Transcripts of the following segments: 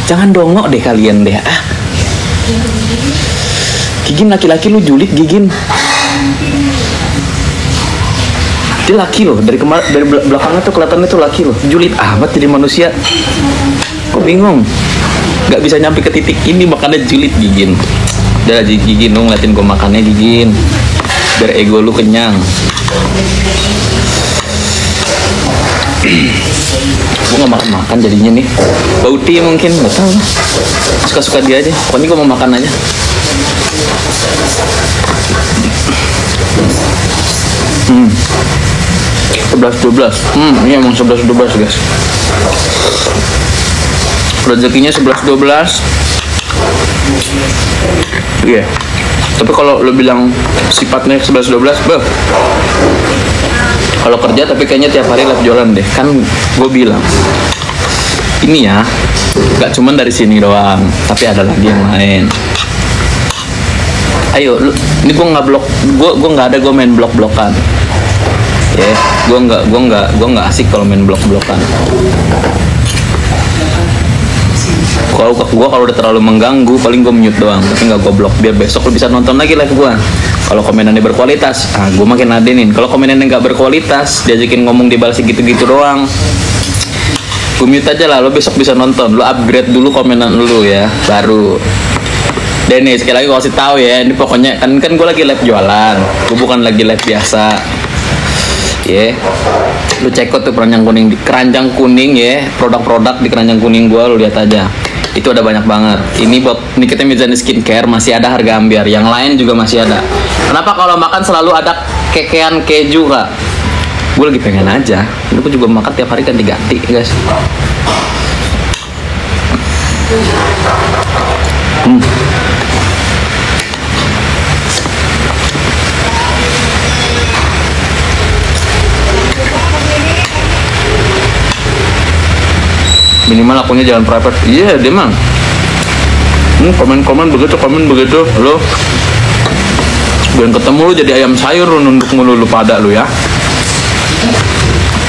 Jangan dongok deh kalian deh. Gigin laki-laki lu julid Gigin. Dia laki loh, dari belakangnya tuh kelihatannya tuh laki loh. Julid amat jadi manusia. Kok bingung? Gak bisa nyampe ke titik ini makanya julid Gigin. Udah Gigin, lu ngeliatin gue makannya Gigin. Biar ego lu kenyang. Gue gak makan jadinya nih. Bauti mungkin, gak tau lah. Suka-suka dia aja. Pokoknya gue mau makan aja. Hmm. 11-12. Ini emang 11-12 guys. Rezekinya 11-12. Iya. Tapi kalau lo bilang sifatnya 11-12, kalau kerja tapi kayaknya tiap hari live jualan deh. Kan gue bilang ini ya gak cuman dari sini doang, tapi ada lagi yang lain. Ayo ini gue nggak blok, gue nggak ada, gue main blok-blokan ya. Gue nggak asik kalau main blok-blokan. Kalau udah terlalu mengganggu paling gue mute doang, tapi nggak gue blok biar besok lo bisa nonton lagi live gue. Kalau komenannya berkualitas, gue makin ladenin. Kalau komenannya nggak berkualitas, diajakin ngomong dibalas gitu-gitu doang, gue mute aja lah. Lo besok bisa nonton, lo upgrade dulu komenan lo ya, baru. Dan nih sekali lagi gue kasih tahu ya, ini pokoknya kan gue lagi live jualan, gue bukan lagi live biasa. Ya, lu cek tuh keranjang kuning ya, produk-produk di keranjang kuning gue, lu lihat aja. Itu ada banyak banget. Ini kita Mizani Skincare masih ada harga ambiar, yang lain juga masih ada. Kenapa kalau makan selalu ada kekean keju kak? Gue lagi pengen aja. Ini gue juga makan tiap hari kan diganti guys. Minimal akunnya jangan private. Iya, dia mah komen begitu lo belum ketemu lu jadi ayam sayur lu, nunduk mulu lu pada lu ya.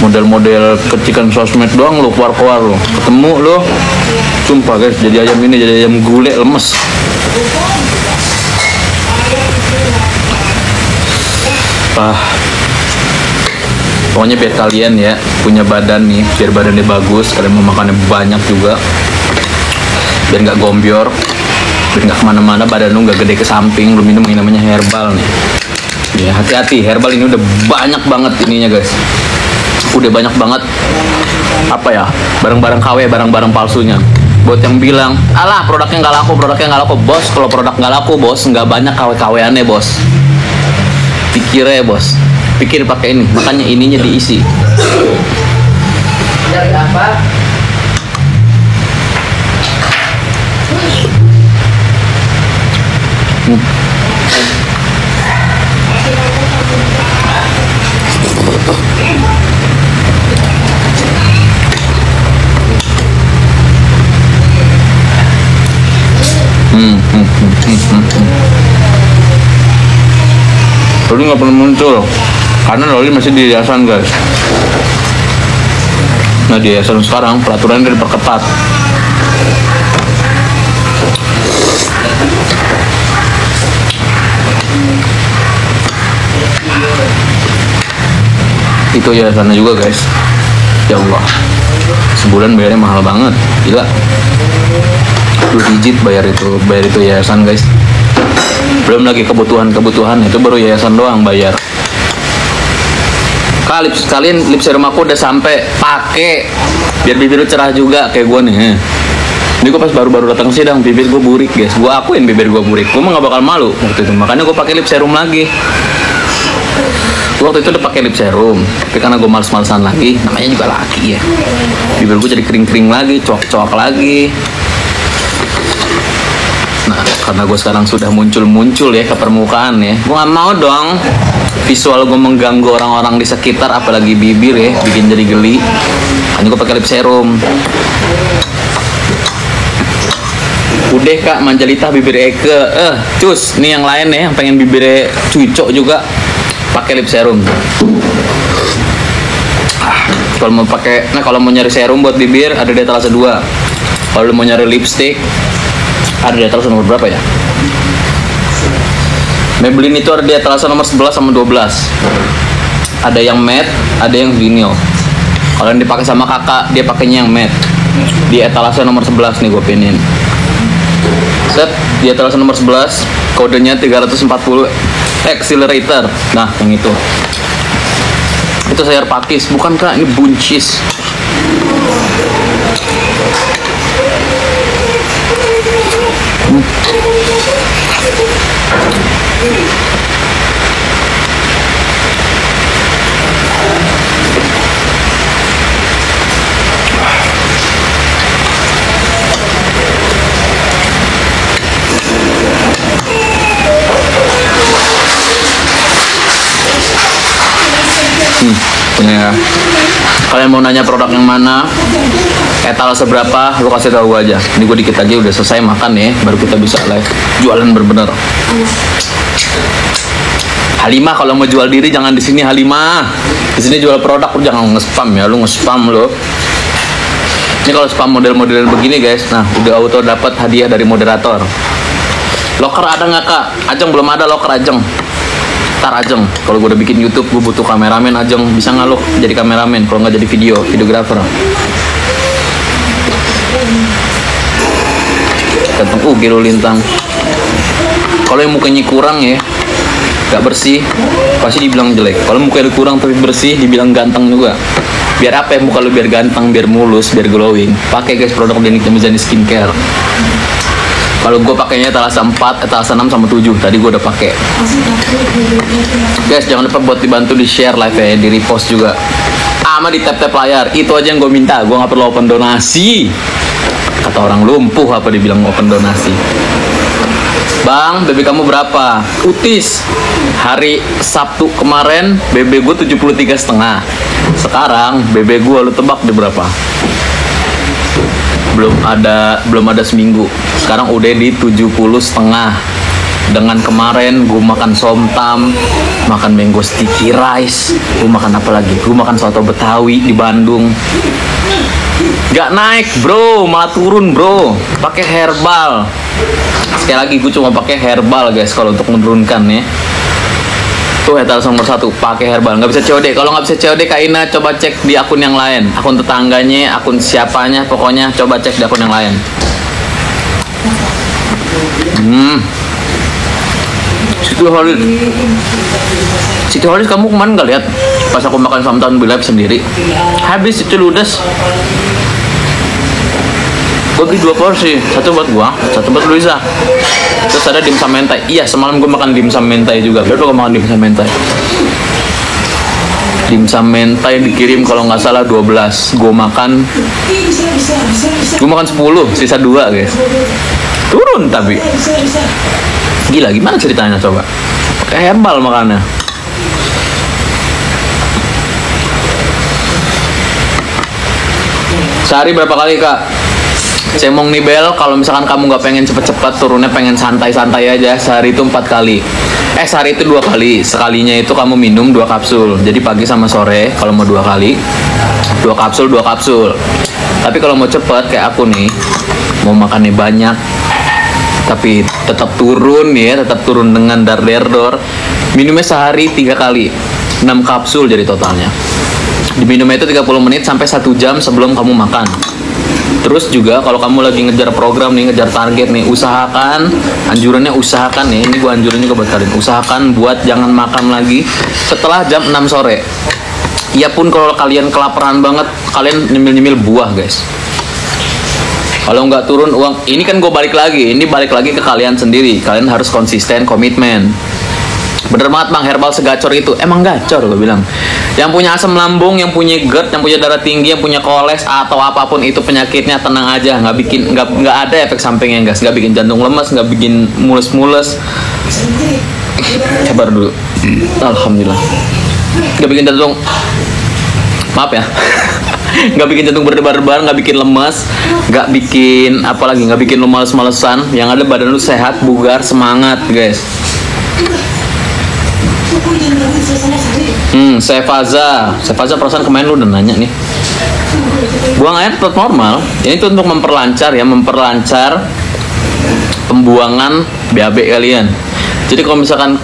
Model-model kecikan sosmed doang lu keluar lu, ketemu lu sumpah guys jadi ayam ini, jadi ayam gulai lemes. Pokoknya biar kalian ya punya badan nih, biar badannya bagus, kalian mau makannya banyak juga, biar nggak gombior, biar nggak kemana-mana, badan lu nggak gede ke samping, lu minum yang namanya herbal nih. Ya hati-hati, herbal ini udah banyak banget ininya guys, udah banyak banget apa ya, barang-barang KW, barang-barang palsunya. Buat yang bilang, alah produknya nggak laku, bos. Kalau produk nggak laku bos, nggak banyak KW-KW-annya bos. Pikirnya ya bos. Pikir pakai ini, makanya ininya diisi. Dari apa? Loli nggak pernah muncul karena Loli masih di yayasan guys. Nah di yayasan sekarang peraturannya diperketat. Itu yayasannya juga guys. Ya Allah, sebulan bayarnya mahal banget, gila. 2 digit bayar itu yayasan guys. Belum lagi kebutuhan itu baru yayasan doang bayar. Kalian lip serum aku udah sampai pakai biar bibir lu cerah juga kayak gue nih. Ini gue pas baru datang sidang bibir gue burik guys. Gue akuin bibir gue burik. Gue mah gak bakal malu waktu itu. Makanya gue pakai lip serum lagi. Waktu itu udah pakai lip serum, tapi karena gue males-malesan lagi, namanya juga laki ya. Bibir gue jadi kering-kering lagi, coak-coak lagi. Nah, karena gue sekarang sudah muncul ya ke permukaan ya, gue gak mau dong visual gue mengganggu orang-orang di sekitar, apalagi bibir ya, bikin jadi geli. Hanya gue pakai lip serum. Udah kak, Manjalita bibir Eke, cus, nih yang lain ya, yang pengen bibirnya cucok juga, pakai lip serum. Kalau mau pakai, nah kalau mau nyari serum buat bibir ada Detalase 2. Kalau lu mau nyari lipstick, ada di etalase nomor berapa ya? Maybelline itu ada di etalase nomor 11 sama 12. Ada yang matte, ada yang vinyl. Kalau yang dipakai sama kakak, dia pakainya yang matte. Di etalase nomor 11 nih gue pinin. Set, di etalase nomor 11, kodenya 340 accelerator. Nah, yang itu. Itu sayur pakis, bukan kak, ini buncis. Ya. Kalian mau nanya produk yang mana, etalase berapa, lu kasih tahu gua aja. Ini gue dikit aja udah selesai makan ya, baru kita bisa live jualan bener-bener. Halimah kalau mau jual diri jangan di sini Halimah. Di sini jual produk, lu jangan nge-spam ya, lu nge-spam lo. Ini kalau spam model-model begini guys, nah udah auto dapat hadiah dari moderator. Loker ada nggak kak? Ajeng belum ada loker Ajeng. Ntar Ajeng, kalau gue udah bikin YouTube, gue butuh kameramen Ajeng, bisa nggak lo jadi kameramen? Kalau nggak jadi videographer. Ganteng, Giro Lintang. Kalau yang mukanya kurang ya, nggak bersih, pasti dibilang jelek. Kalau mukanya kurang tapi bersih, dibilang ganteng juga. Biar apa ya muka lu biar ganteng, biar mulus, biar glowing. Pakai guys produk Denik Damiani Skincare. Kalau gue pakainya etalase 4, etalase 6 sama 7. Tadi gue udah pakai. Guys, jangan lupa buat dibantu di share live ya, di repost juga. Sama di tap-tap layar. Itu aja yang gue minta. Gue nggak perlu open donasi. Kata orang lumpuh apa dibilang open donasi. Bang, BB kamu berapa? Utis. Hari Sabtu kemarin BB gue 73,5. Sekarang BB gue lu tebak di berapa? Belum ada seminggu. Sekarang udah di 70,5. Dengan kemarin gue makan somtam, makan mango sticky rice, gue makan apa lagi? Gue makan soto Betawi di Bandung. Gak naik bro, malah turun bro. Pakai herbal. Sekali lagi gue cuma pakai herbal guys kalau untuk menurunkan ya. Tuh etalase nomor 1 pakai herbal, nggak bisa COD. Kalau nggak bisa COD Kak Ina coba cek di akun yang lain, akun tetangganya, akun siapanya, pokoknya coba cek di akun yang lain. Siti Holis kamu kemana nggak lihat pas aku makan somtam di live sendiri? Habis itu ludes. Gue beli 2 porsi, satu buat gua, satu buat Luisa. Terus ada dimsum mentai. Iya, semalam gue makan dimsum mentai juga. Berapa gue makan dimsum mentai? Dimsum mentai dikirim kalau nggak salah 12. Gue makan 10, sisa 2 guys. Turun tapi. Gila, gimana ceritanya coba? Pakai herbal makannya. Sehari berapa kali kak? Cemong Nibel, kalau misalkan kamu nggak pengen cepet-cepet turunnya, pengen santai-santai aja, sehari itu 4 kali. Sehari itu 2 kali. Sekalinya itu kamu minum 2 kapsul. Jadi pagi sama sore, kalau mau 2 kali, 2 kapsul, 2 kapsul. Tapi kalau mau cepet kayak aku nih, mau makannya banyak, tapi tetap turun ya, tetap turun dengan dar-der-dor, minumnya sehari 3 kali, 6 kapsul jadi totalnya. Diminumnya itu 30 menit sampai 1 jam sebelum kamu makan. Terus juga kalau kamu lagi ngejar program nih, ngejar target nih, usahakan, anjurannya usahakan nih, ini gua anjurin juga buat kalian, usahakan buat jangan makan lagi setelah jam 6 sore. Ya pun kalau kalian kelaparan banget, kalian nyemil-nyemil buah guys. Kalau nggak turun uang, ini kan gue balik lagi ke kalian sendiri. Kalian harus konsisten, komitmen. Bener banget bang, herbal segacor itu. Emang gacor gue bilang. Yang punya asam lambung, yang punya GERD, yang punya darah tinggi, yang punya koles atau apapun itu penyakitnya, tenang aja, nggak ada efek sampingnya guys, nggak bikin jantung lemes, nggak bikin mules-mules. Sabar dulu. Alhamdulillah. Nggak bikin jantung, maaf ya. Nggak bikin jantung berdebar-debar, nggak bikin lemes, nggak bikin apalagi, nggak bikin lu males-malesan. Yang ada badan lu sehat, bugar, semangat guys. Sefaza perasaan kemarin lu udah nanya nih. buang air tetap normal. Ini tuh untuk memperlancar pembuangan BAB kalian. Jadi kalau misalkan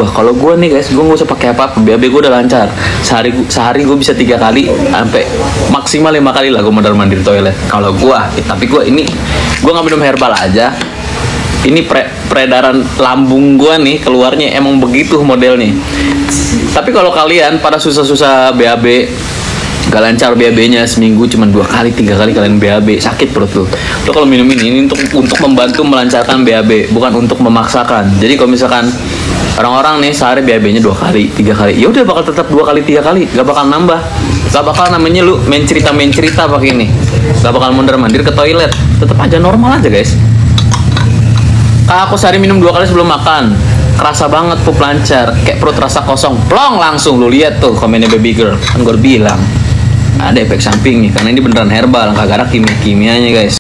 kalau gue nih guys, gue nggak usah pakai apa-apa, BAB gue udah lancar. Sehari gue bisa 3 kali sampai maksimal 5 kali lah gue mondar mandir toilet. Kalau gue, tapi gue nggak minum herbal aja. Ini peredaran lambung gue nih keluarnya emang begitu modelnya. Tapi kalau kalian pada susah-susah BAB, gak lancar BAB-nya, seminggu cuma 2 kali 3 kali kalian BAB, sakit perut tuh. Lo kalau minum ini untuk membantu melancarkan BAB, bukan untuk memaksakan. Jadi kalau misalkan orang-orang nih sehari BAB-nya 2 kali 3 kali, ya udah bakal tetap 2 kali 3 kali, gak bakal nambah. Gak bakal namanya lu main cerita pakai ini. Gak bakal mondar mandir ke toilet, tetap aja normal aja guys. Kak, aku sehari minum 2 kali sebelum makan, kerasa banget pup lancar, kayak perut rasa kosong, plong langsung. Lu lihat tuh komennya baby girl, kan gue bilang ada efek sampingnya karena ini beneran herbal, kagak ada kimia-kimianya guys.